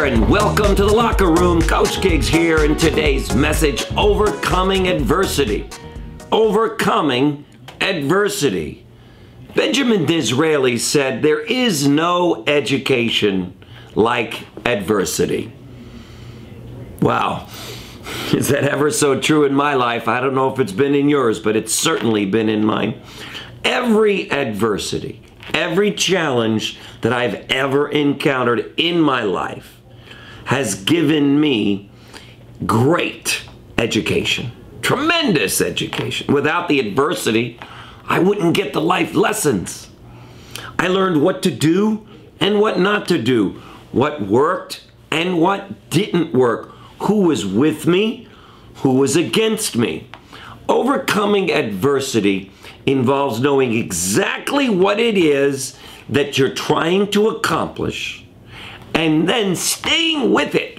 there, and welcome to the Locker Room. Coach Giggs here, and today's message, overcoming adversity. Overcoming adversity. Benjamin Disraeli said, there is no education like adversity. Wow. Is that ever so true in my life? I don't know if it's been in yours, but it's certainly been in mine. Every adversity, every challenge that I've ever encountered in my life has given me great education, tremendous education. Without the adversity, I wouldn't get the life lessons. I learned what to do and what not to do, what worked and what didn't work, who was with me, who was against me. Overcoming adversity involves knowing exactly what it is that you're trying to accomplish and then staying with it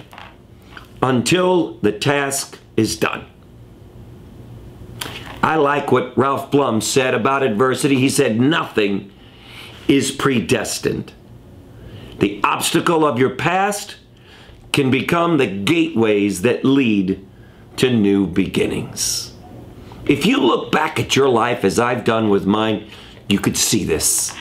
until the task is done. I like what Ralph Blum said about adversity. He said, nothing is predestined. The obstacle of your past can become the gateways that lead to new beginnings. If you look back at your life as I've done with mine, you could see this.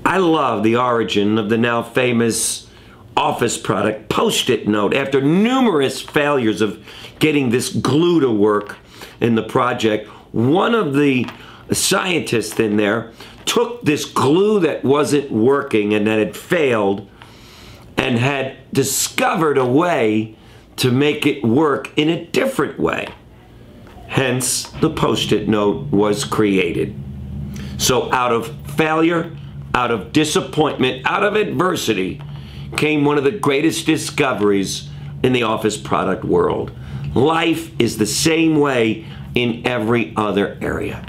I love the origin of the now famous office product Post-it note. After numerous failures of getting this glue to work in the project, one of the scientists in there took this glue that wasn't working and that had failed and had discovered a way to make it work in a different way. Hence, the Post-it note was created. So out of failure, out of disappointment, out of adversity, came one of the greatest discoveries in the office product world. Life is the same way in every other area.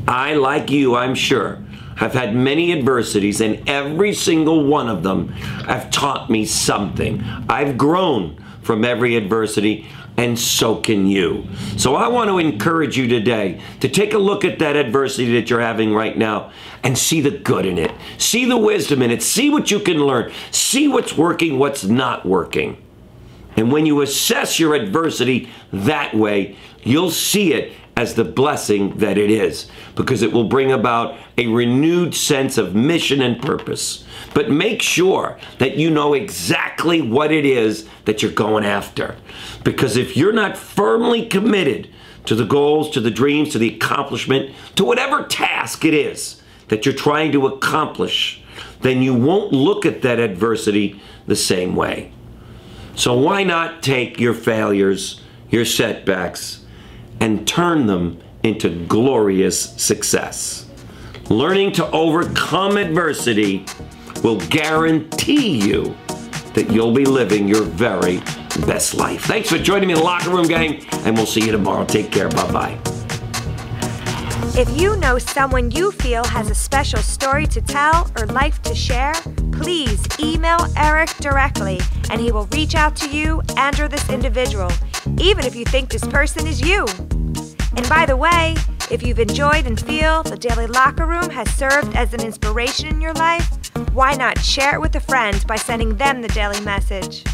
I, like you, I'm sure, have had many adversities, and every single one of them have taught me something. I've grown from every adversity, and so can you. So I want to encourage you today to take a look at that adversity that you're having right now and see the good in it. See the wisdom in it. See what you can learn. See what's working, what's not working. And when you assess your adversity that way, you'll see it as the blessing that it is, because it will bring about a renewed sense of mission and purpose. But make sure that you know exactly what it is that you're going after. Because if you're not firmly committed to the goals, to the dreams, to the accomplishment, to whatever task it is that you're trying to accomplish, then you won't look at that adversity the same way. So why not take your failures, your setbacks, and turn them into glorious success? Learning to overcome adversity will guarantee you that you'll be living your very best life. Thanks for joining me in the Locker Room, gang, and we'll see you tomorrow. Take care. Bye-bye. If you know someone you feel has a special story to tell or life to share, please email Eric directly, and he will reach out to you and or this individual, even if you think this person is you. And by the way, if you've enjoyed and feel the Daily Locker Room has served as an inspiration in your life, why not share it with a friend by sending them the daily message?